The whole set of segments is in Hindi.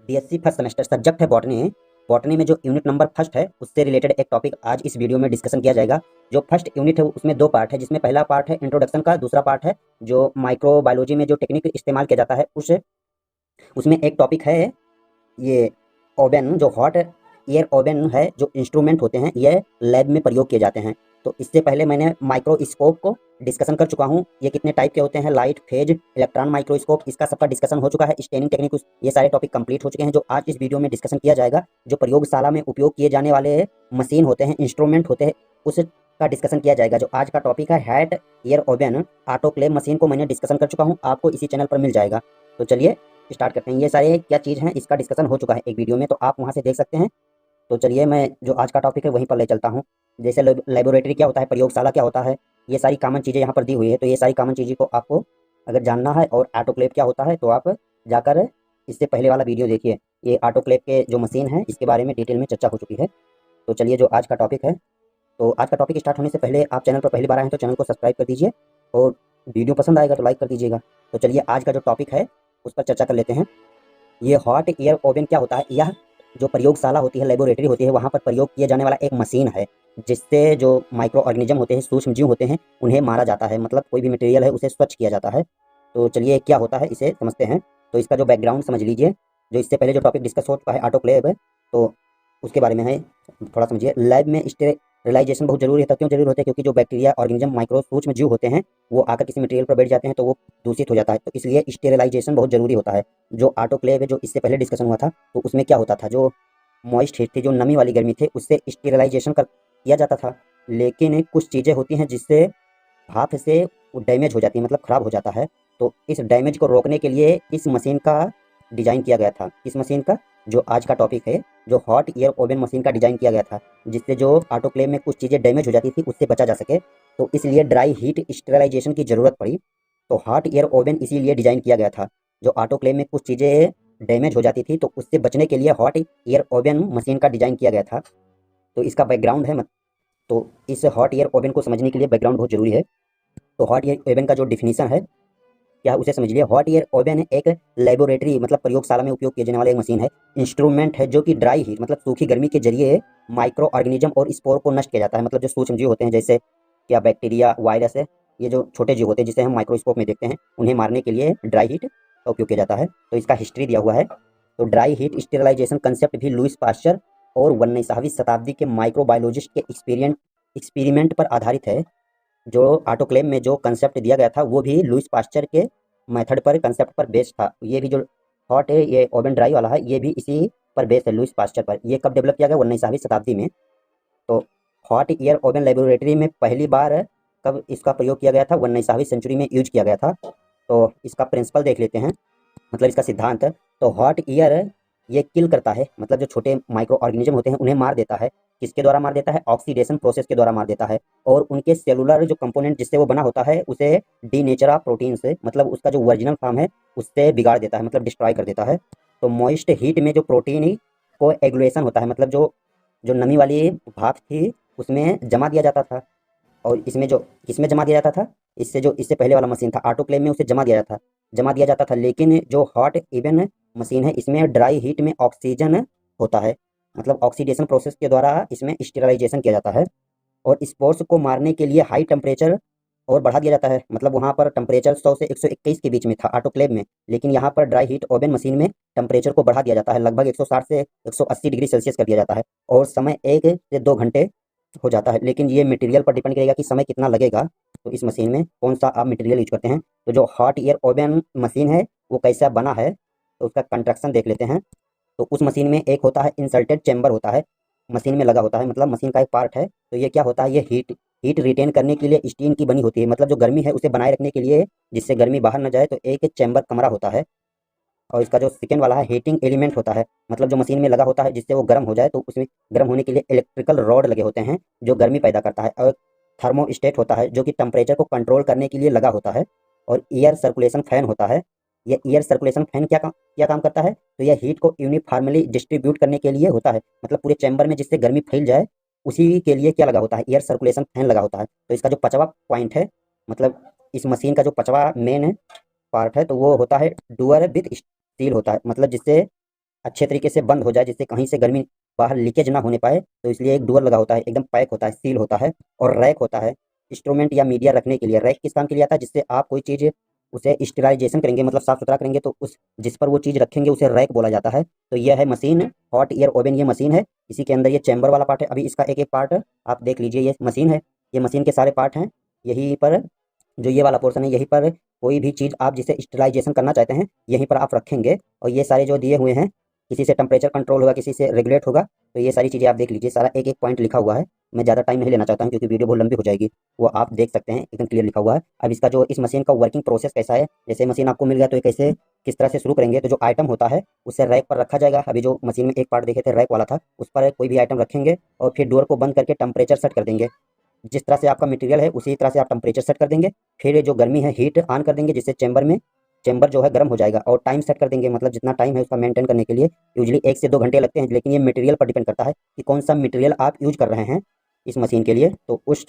बीएससी फर्स्ट सेमेस्टर सब्जेक्ट है बॉटनी। बॉटनी में जो यूनिट नंबर फर्स्ट है उससे रिलेटेड एक टॉपिक आज इस वीडियो में डिस्कशन किया जाएगा। जो फर्स्ट यूनिट है उसमें दो पार्ट है, जिसमें पहला पार्ट है इंट्रोडक्शन का, दूसरा पार्ट है जो माइक्रोबायोलॉजी में जो टेक्निक इस्तेमाल किया जाता है उसमें एक टॉपिक है ये ओवन, जो हॉट एयर ओवन है, जो इंस्ट्रूमेंट होते हैं ये लैब में प्रयोग किए जाते हैं। तो इससे पहले मैंने माइक्रोस्कोप को डिस्कशन कर चुका हूँ, ये कितने टाइप के होते हैं, लाइट, फेज, इलेक्ट्रॉन माइक्रोस्कोप, इसका सबका डिस्कशन हो चुका है। स्टेनिंग टेक्निक, ये सारे टॉपिक कंप्लीट हो चुके हैं। जो आज इस वीडियो में डिस्कशन किया जाएगा, जो प्रयोगशाला में उपयोग किए जाने वाले मशीन होते हैं, इंस्ट्रूमेंट होते हैं, उसका डिस्कशन किया जाएगा। जो आज का टॉपिक है hot air oven autoclave machine, को मैंने डिस्कशन कर चुका हूँ, आपको इसी चैनल पर मिल जाएगा। तो चलिए स्टार्ट करते हैं। ये सारे क्या चीज़ हैं, इसका डिस्कशन हो चुका है एक वीडियो में, तो आप वहाँ से देख सकते हैं। तो चलिए मैं जो आज का टॉपिक है वहीं पर ले चलता हूँ। जैसे लेबोरेटरी क्या होता है, प्रयोगशाला क्या होता है, ये सारी कॉमन चीज़ें यहाँ पर दी हुई है। तो ये सारी कॉमन चीज़ों को आपको अगर जानना है, और ऑटोक्लेव क्या होता है, तो आप जाकर इससे पहले वाला वीडियो देखिए। ये ऑटोक्लेव के जो मशीन है इसके बारे में डिटेल में चर्चा हो चुकी है। तो चलिए जो आज का टॉपिक है, तो आज का टॉपिक स्टार्ट होने से पहले आप चैनल पर पहली बार आए हैं तो चैनल को सब्सक्राइब कर दीजिए, और वीडियो पसंद आएगा तो लाइक कर दीजिएगा। तो चलिए आज का जो टॉपिक है उस पर चर्चा कर लेते हैं। ये हॉट एयर ओवन क्या होता है, यह जो प्रयोगशाला होती है, लेबोरेटरी होती है, वहाँ पर प्रयोग किया जाने वाला एक मशीन है, जिससे जो माइक्रो ऑर्गेनिज्म होते हैं, सूक्ष्म जीव होते हैं, उन्हें मारा जाता है। मतलब कोई भी मटेरियल है उसे स्वच्छ किया जाता है। तो चलिए क्या होता है इसे समझते हैं। तो इसका जो बैकग्राउंड समझ लीजिए। जो इससे पहले जो टॉपिक डिस्कस हो चुका है ऑटोक्लेव, तो उसके बारे में है, थोड़ा समझिए। लैब में स्टेरिलाइजेशन बहुत जरूरी है। क्यों जरूरी होता है? क्योंकि जो बैक्टीरिया, ऑर्गेनिज्म, माइक्रो सूक्ष्म जीव होते हैं, वो आकर किसी मटेरियल पर बैठ जाते हैं तो वो दूषित हो जाता है। तो इसलिए स्टेरिलाइजेशन बहुत जरूरी होता है। जो ऑटोक्लेव है, जो इससे पहले डिस्कशन हुआ था, तो उसमें क्या होता था, जो मॉइस्ट हीट थी, जो नमी वाली गर्मी थी, उससे स्टेरिलाइजेशन कर किया जाता था। लेकिन कुछ चीज़ें होती हैं जिससे भाप से वो डैमेज हो जाती है, मतलब ख़राब हो जाता है। तो इस डैमेज को रोकने के लिए इस मशीन का डिज़ाइन किया गया था। इस मशीन का जो आज का टॉपिक है, जो हॉट एयर ओवन मशीन का डिज़ाइन किया गया था, जिससे जो ऑटोक्लेव में कुछ चीज़ें डैमेज हो जाती थी उससे बचा जा सके। तो इसलिए ड्राई हीट स्टेरिलाइजेशन की ज़रूरत पड़ी। तो हॉट एयर ओवन इसीलिए डिज़ाइन किया गया था। जो ऑटोक्लेव में कुछ चीज़ें डैमेज हो जाती थी तो उससे बचने के लिए हॉट एयर ओवन मशीन का डिज़ाइन किया गया था। तो इसका बैकग्राउंड है। तो इस हॉट एयर ओवन को समझने के लिए बैकग्राउंड बहुत ज़रूरी है। तो हॉट एयर ओवन का जो डिफिनीशन है क्या, उसे समझ लिया। हॉट एयर ओवन एक लेबोरेटरी, मतलब प्रयोगशाला में उपयोग किए जाने वाला एक मशीन है, इंस्ट्रूमेंट है, जो कि ड्राई हीट, मतलब सूखी गर्मी के जरिए माइक्रो ऑर्गेनिज्म और स्पोर को नष्ट किया जाता है। मतलब जो सूक्ष्म जीव होते हैं, जैसे क्या बैक्टीरिया, वायरस है, ये जो छोटे जीव होते हैं जिसे हम माइक्रोस्कोप में देखते हैं, उन्हें मारने के लिए ड्राई हीट का उपयोग किया जाता है। तो इसका हिस्ट्री दिया हुआ है। तो ड्राई हीट स्टेरिलाइजेशन कंसेप्ट भी लुईस पास्चर और 19वीं शताब्दी के माइक्रोबायोलॉजिस्ट के एक्सपेरिमेंट पर आधारित है। जो ऑटोक्लेव में जो कंसेप्ट दिया गया था वो भी लुईस पास्चर के मेथड पर, कंसेप्ट पर बेस्ड था। ये भी जो हॉट है, ये ओवन ड्राई वाला है, ये भी इसी पर बेस्ड है, लुईस पास्चर पर। ये कब डेवलप किया गया? 19वीं शताब्दी में। तो हॉट एयर ओवन लेबोरेटरी में पहली बार कब इसका प्रयोग किया गया था? 19वीं सेंचुरी में यूज किया गया था। तो इसका प्रिंसिपल देख लेते हैं, मतलब इसका सिद्धांत। तो हॉट एयर ये किल करता है, मतलब जो छोटे माइक्रो ऑर्गेनिज्म होते हैं उन्हें मार देता है। किसके द्वारा मार देता है? ऑक्सीडेशन प्रोसेस के द्वारा मार देता है। और उनके सेलुलर जो कंपोनेंट जिससे वो बना होता है उसे डीनेचरा प्रोटीन से, मतलब उसका जो ओरिजिनल फॉर्म है उससे बिगाड़ देता है, मतलब डिस्ट्रॉय कर देता है। तो मॉइस्ट हीट में जो प्रोटीन को एगुलेशन होता है, मतलब जो जो नमी वाली भाप थी उसमें जमा दिया जाता था। और इसमें जो किसमें जमा दिया जाता था? इससे जो इससे पहले वाला मशीन था ऑटोक्लेव में, उसे जमा दिया जाता था। लेकिन जो हॉट इवन मशीन है इसमें ड्राई हीट में ऑक्सीजन होता है, मतलब ऑक्सीडेशन प्रोसेस के द्वारा इसमें स्टेरिलाइजेशन किया जाता है। और स्पोर्स को मारने के लिए हाई टेम्परेचर और बढ़ा दिया जाता है। मतलब वहाँ पर टेम्परेचर 100 से 121 के बीच में था ऑटोक्लेव में, लेकिन यहाँ पर ड्राई हीट ओवन मशीन में टेम्परेचर को बढ़ा दिया जाता है, लगभग 160 से 180 डिग्री सेल्सियस कर दिया जाता है। और समय 1 से 2 घंटे हो जाता है। लेकिन ये मटेरियल पर डिपेंड करेगा कि समय कितना लगेगा, तो इस मशीन में कौन सा आप मटेरियल यूज करते हैं। तो जो हॉट एयर ओवन मशीन है वो कैसा बना है, तो उसका कंस्ट्रक्शन देख लेते हैं। तो उस मशीन में एक होता है इंसर्टेड चैम्बर होता है, मशीन में लगा होता है, मतलब मशीन का एक पार्ट है। तो ये क्या होता है, ये हीट हीट रिटेन करने के लिए स्टीम की बनी होती है, मतलब जो गर्मी है उसे बनाए रखने के लिए, जिससे गर्मी बाहर न जाए, तो एक चैम्बर कमरा होता है। और इसका जो सेकेंड वाला है हीटिंग एलिमेंट होता है, मतलब जो मशीन में लगा होता है जिससे वो गर्म हो जाए, तो उसमें गर्म होने के लिए इलेक्ट्रिकल रॉड लगे होते हैं जो गर्मी पैदा करता है। और थर्मोस्टेट होता है जो कि टेम्परेचर को कंट्रोल करने के लिए लगा होता है। और एयर सर्कुलेशन फैन होता है। ये एयर सर्कुलेशन फैन क्या काम करता है? तो यह हीट को यूनिफॉर्मली डिस्ट्रीब्यूट करने के लिए होता है, मतलब पूरे चैम्बर में जिससे गर्मी फैल जाए, उसी के लिए क्या लगा होता है? एयर सर्कुलेशन फैन लगा होता है। तो इसका जो पांचवा पॉइंट है, मतलब इस मशीन का जो पांचवा मेन पार्ट है, तो वो होता है डुअर विथ स्टील होता है, मतलब जिससे अच्छे तरीके से बंद हो जाए, जिससे कहीं से गर्मी बाहर लीकेज ना होने पाए। तो इसलिए एक डोर लगा होता है, एकदम पैक होता है, सील होता है। और रैक होता है इंस्ट्रूमेंट या मीडिया रखने के लिए। रैक किस काम के लिए आता है? जिससे आप कोई चीज़ उसे स्टेराइजेशन करेंगे, मतलब साफ सुथरा करेंगे, तो उस जिस पर वो चीज़ रखेंगे उसे रैक बोला जाता है। तो यह है मशीन, हॉट एयर ओवन ये मशीन है। इसी के अंदर ये चैम्बर वाला पार्ट है। अभी इसका एक एक पार्ट आप देख लीजिए। ये मशीन है, ये मशीन के सारे पार्ट हैं। यहीं पर जो ये वाला पोर्शन है, यहीं पर कोई भी चीज़ आप जिसे स्टेरिलाइजेशन करना चाहते हैं यहीं पर आप रखेंगे। और ये सारे जो दिए हुए हैं, किसी से टेम्परेचर कंट्रोल होगा, किसी से रेगुलेट होगा। तो ये सारी चीज़ें आप देख लीजिए, सारा एक एक पॉइंट लिखा हुआ है। मैं ज़्यादा टाइम नहीं लेना चाहता हूँ क्योंकि वीडियो बहुत लंबी हो जाएगी। वो आप देख सकते हैं, एकदम क्लियर लिखा हुआ है। अब इसका जो इस मशीन का वर्किंग प्रोसेस कैसा है, जैसे मशीन आपको मिल गया तो ये कैसे किस तरह से शुरू करेंगे। तो जो आइटम होता है उसे रैक पर रखा जाएगा। अभी जो मशीन में एक पार्ट देखे थे रैक वाला था, उस पर कोई भी आइटम रखेंगे और फिर डोर को बंद करके टेम्परेचर सेट कर देंगे। जिस तरह से आपका मटेरियल है उसी तरह से आप टेम्परेचर सेट कर देंगे। फिर जो गर्मी है हीट ऑन कर देंगे, जिससे चैम्बर जो है गर्म हो जाएगा। और टाइम सेट कर देंगे, मतलब जितना टाइम है उसका मेंटेन करने के लिए यूजली 1 से 2 घंटे लगते हैं। लेकिन ये मटेरियल पर डिपेंड करता है कि कौन सा मटेरियल आप यूज कर रहे हैं इस मशीन के लिए। तो उस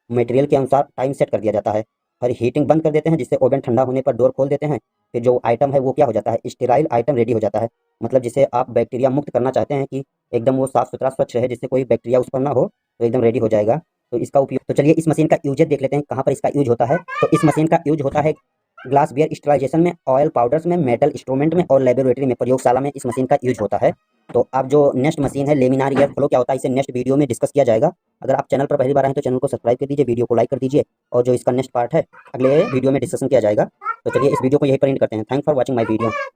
मटेरियल के अनुसार टाइम सेट कर दिया जाता है। फिर हीटिंग बंद कर देते हैं, जिससे ओवन ठंडा होने पर डोर खोल देते हैं। फिर जो आइटम है वो क्या हो जाता है, स्टेराइल आइटम रेडी हो जाता है। मतलब जिसे आप बैक्टीरिया मुक्त करना चाहते हैं कि एकदम वो साफ सुथरा स्वच्छ रहे, जिससे कोई बैक्टीरिया उस पर ना हो, तो एकदम रेडी हो जाएगा। तो इसका उपयोग, तो चलिए इस मशीन का यूजेज देख लेते हैं, कहाँ पर इसका यूज होता है। तो इस मशीन का यूज होता है ग्लास बियर स्टरलाइजेशन में, ऑयल पाउडर्स में, मेटल इंस्ट्रूमेंट में और लेबोरेटरी में, प्रयोगशाला में इस मशीन का यूज होता है। तो अब जो नेक्स्ट मशीन है लेमिनार एयर फ्लो क्या होता है, इसे नेक्स्ट वीडियो में डिस्कस किया जाएगा। अगर आप चैनल पर पहली बार आए तो चैनल को सब्सक्राइब कर दीजिए, वीडियो को लाइक कर दीजिए। और जो इसका नेक्स्ट पार्ट है अगले वीडियो में डिस्कशन किया जाएगा। तो चलिए इस वीडियो को यहीं पर एंड करते हैं। Thank for watching my video.